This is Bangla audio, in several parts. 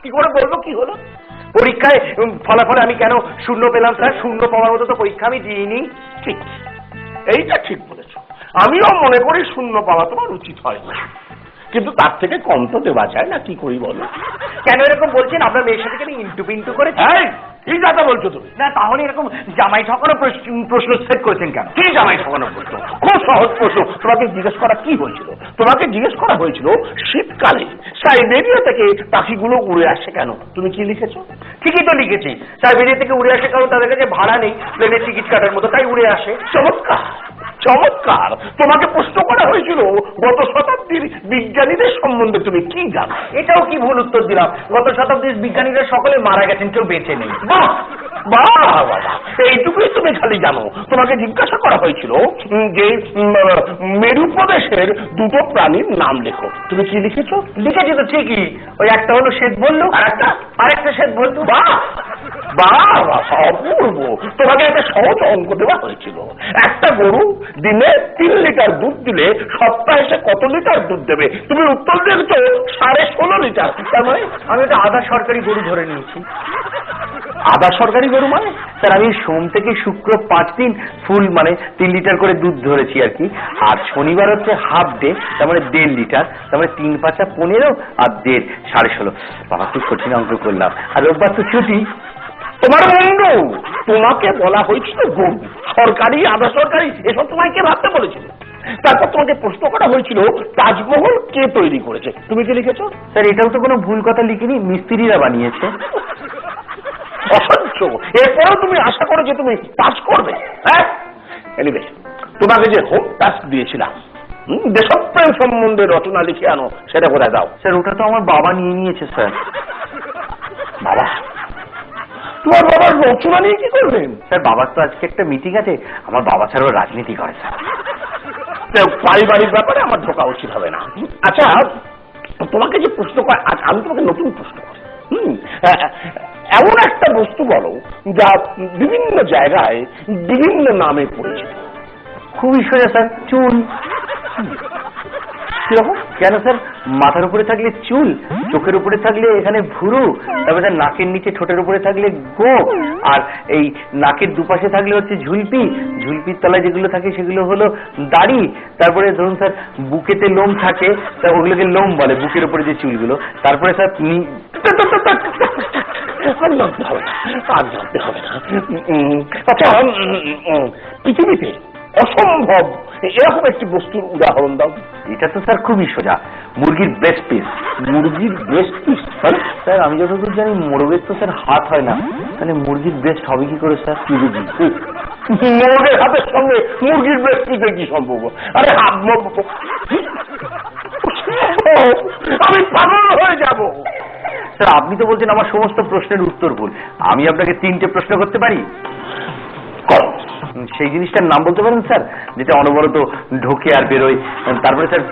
কি করে বলবো কি হলো? পরীক্ষায় ফলাফলে আমি কেন শূন্য পেলাম স্যার? শূন্য পাওয়ার মতো তো পরীক্ষা আমি দিইনি। ঠিক, এইটা ঠিক বলেছ। আমিও মনে করি শূন্য পাওয়া তোমার উচিত হয় না, কিন্তু তার থেকে কম তো দেওয়া যায় না, কি করি বলো? কেন এরকম বলছেন? আপনার মেয়ের সাথে কেন ইন্টু পিন্টু করেছি? কি কথা বলছো তুমি? না তাহলে এরকম জামাই ঠকানো প্রশ্ন সেট করেছেন কেন? কি জামাই ঠকানোর প্রশ্ন? খুব সহজ প্রশ্ন। তোমাকে জিজ্ঞেস করা কি হয়েছিল? তোমাকে জিজ্ঞেস করা হয়েছিল শীতকালে সাইবেরিয়া থেকে পাখিগুলো উড়ে আসে কেন? তুমি কি লিখেছো? ঠিকই তো লিখেছি, সাইবেরিয়া থেকে উড়ে আসে কারণ তাদের কাছে ভাড়া নেই প্লেনের টিকিট কাটার মতো, তাই উড়ে আসে। চমৎকার চমৎকার। তোমাকে প্রশ্ন করা হয়েছিল গত শতাব্দীর বিজ্ঞানীদের সম্বন্ধে তুমি কি জানো? এটাও কি ভুল উত্তর দিলাম? গত শতাব্দীর বিজ্ঞানীরা সকলে মারা গেছেন, কেউ বেঁচে নেই। বাহ বাহ বাবা, এইটুকুই তুমি খালি জানো। তোমাকে জিজ্ঞাসা করা হয়েছিল যে মেরু প্রদেশের দুটো প্রাণীর নাম লেখো, তুমি কি লিখেছো? লিখেছি তো ঠিকই, ওই একটা হলো শ্বেত বল্লু, আরেকটা শ্বেত বল্লু। বাহ বাহ অপূর্ব। তোমাকে একটা সহজ অঙ্ক দেওয়া হয়েছিল, একটা গরু দিনে 3 লিটার দুধ দিলে সপ্তাহে সে কত লিটার দুধ দেবে? তুমি উত্তর দিয়েছো 16.5 লিটার। তার মানে আমি একটা আধা সরকারি গরু ধরে নিয়েছি। আধা সরকারি গরু মানে? স্যার আমি সোম থেকে শুক্র 5 দিন ফুল মানে 3 লিটার করে দুধ ধরেছি আর কি, আর শনিবার হচ্ছে হাফ ডে, তার মানে 1.5 লিটার, তার মানে 3 5 15 আর 1.5 16.5। বাবা খুব কঠিন অঙ্ক করলাম, আর রোববার তো ছুটি। তোমার বন্ধু, তোমাকে বলা হয়েছিল গরু, সরকারি আধা সরকারি এসব তোমায় কে ভাবতে বলেছিল? তারপর তোমাকে প্রশ্ন করা হয়েছিল তাজমহল কে তৈরি করেছে, তুমি কি লিখেছো? স্যার এটাও তো কোনো ভুল কথা লিখিনি, মিস্ত্রিরা বানিয়েছে। অসহ্য। এরপরেও তুমি আশা করো যে তুমি পাস করবে? হ্যাঁ, এনিওয়ে, তোমাকে যে হোম টাস্ক দিয়েছিলাম দেশপ্রেম সম্বন্ধে রচনা লিখে আনো, সেটা কোথায় দাও? স্যার ওটা তো আমার বাবা নিয়ে নিয়েছে স্যার। বাবা? তোমার বাবার রচনা নিয়ে কি করবেন? স্যার বাবার তো আজকে একটা মিটিং আছে, আমার বাবা স্যার রাজনীতি করে স্যার। পারিবারিক ব্যাপারে আমার ঢোকা উচিত হবে না। আচ্ছা, তোমাকে যে প্রশ্ন করে, আমি তোমাকে নতুন প্রশ্ন করি, এমন একটা বস্তু বলো যা বিভিন্ন জায়গায় বিভিন্ন নামে পরিচিত। খুবই সোজা স্যার, চুল। কিরকম? কেন স্যার? মাথার উপরে থাকলে চুল, চোখের উপরে থাকলে এখানে ভুরু, তারপরে স্যার নাকের নিচে ঠোঁটের উপরে থাকলে গোঁফ, আর এই নাকের দুপাশে থাকলে হচ্ছে ঝুলপি, ঝুলপির তলায় যেগুলো থাকে সেগুলো হলো দাড়ি, তারপরে ধরুন স্যার বুকেতে লোম থাকে, তা ওগুলোকে লোম বলে, বুকের উপরে যে চুলগুলো। তারপরে স্যার আর জানতে হবে না, আর জানতে হবে না। আচ্ছা, পৃথিবীতে অসম্ভব এরকম একটি বস্তুর উদাহরণ দাও। এটা তো স্যার খুবই সোজা, মুরগির ব্রেস্ট পিস। মুরগির ব্রেস্ট পিস? স্যার আমি যতদূর জানি মোরগের তো স্যার হাত হয় না, তাহলে মুরগির ব্রেস্ট হবে কি করে স্যার? মোরগের হাতের সঙ্গে মুরগির ব্রেস্ট পিসের কি সম্পর্ক? আরে আমি পাগল হয়ে যাব। স্যার আপনি তো বলছেন আমার সমস্ত প্রশ্নের উত্তর ভুল, আমি আপনাকে 3টে প্রশ্ন করতে পারি? সেই জিনিসটার নাম বলতে পারেন স্যার যেটা অনবরত ঢোকে আর বেরোয়, তারপরে স্যার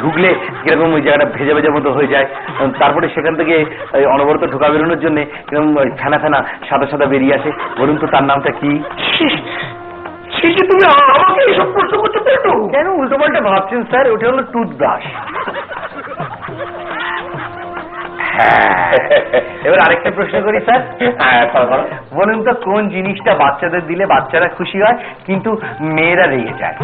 ঢুকলে কিরকম ওই জায়গাটা ভেজা ভেজা মতো হয়ে যায়, তারপরে সেখান থেকে অনবরত ঢোকা বেরোনোর জন্য কিরকম ফেনা ফেনা সাদা সাদা বেরিয়ে আসে, বলুন তো তার নামটা কি? তুমি আমাকে এইসব প্রশ্ন করতে পেরেছো? কেন উল্টো পাল্টা ভাবছেন স্যার? ওটা হলো টুথব্রাশ। এবার আরেকটা প্রশ্ন করি স্যার। বলুন তো কোন জিনিসটা বাচ্চাদের দিলে বাচ্চারা খুশি হয় কিন্তু মেয়েরা রেগে যায়?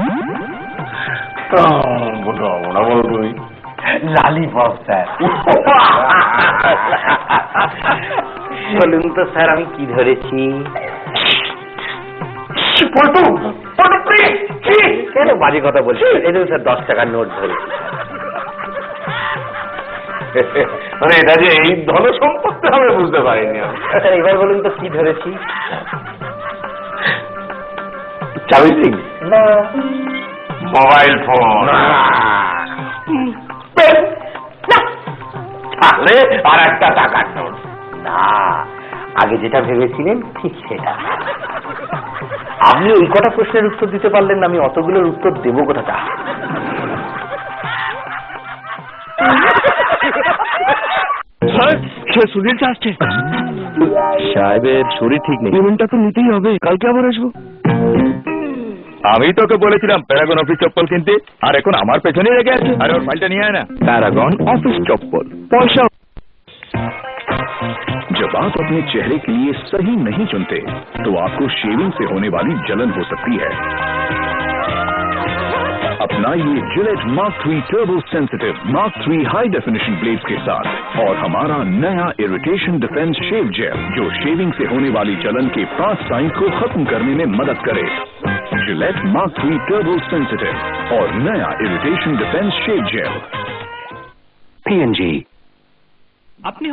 Lollipop sir. বলুন তো স্যার আমি কি ধরেছি? কেন বাজে কথা বলছি? এই দেখুন স্যার 10 টাকার নোট ধরেছি। মানে এটা যে এই ধন সম্পত্তি হবে বুঝতে পারিনি। স্যার এবার বলুন তো কি ধরেছি? চাবি সিং? না। Mobile phone? তাহলে আর একটা টাকার নোট? না, আগে যেটা ভেবেছিলেন ঠিক সেটা। আপনি ওই কটা প্রশ্নের উত্তর দিতে পারলেন না, আমি অতগুলোর উত্তর দেবো কোথাটা? সুধীর আসছে, সাহেবের শরীর ঠিক নেই, পেমেন্টটা তো নিতেই হবে, কালকে আবার আসবো। আমি তোকে বলেছিলাম প্যারাগন অফিস চপ্পল কিনতে, আর এখন আমার পেছনেই রেখে আছে। আরে ওর ফাইলটা নিয়ে আয় না। প্যারাগন অফিস চপ্পল, পয়সা जब आप अपने चेहरे के लिए सही नहीं चुनते तो आपको शेविंग से होने वाली जलन हो सकती है। अपनाइए Gillette Mark 3 turbo sensitive Mark 3 high definition blades के साथ और हमारा नया इरिटेशन डिफेंस शेव जेल जो शेविंग से होने वाली जलन के 5 साइन को खत्म करने में मदद करे। जिलेट मार्क 3 टर्बो सेंसिटिव और नया irritation defence shave jail. PNG अपनी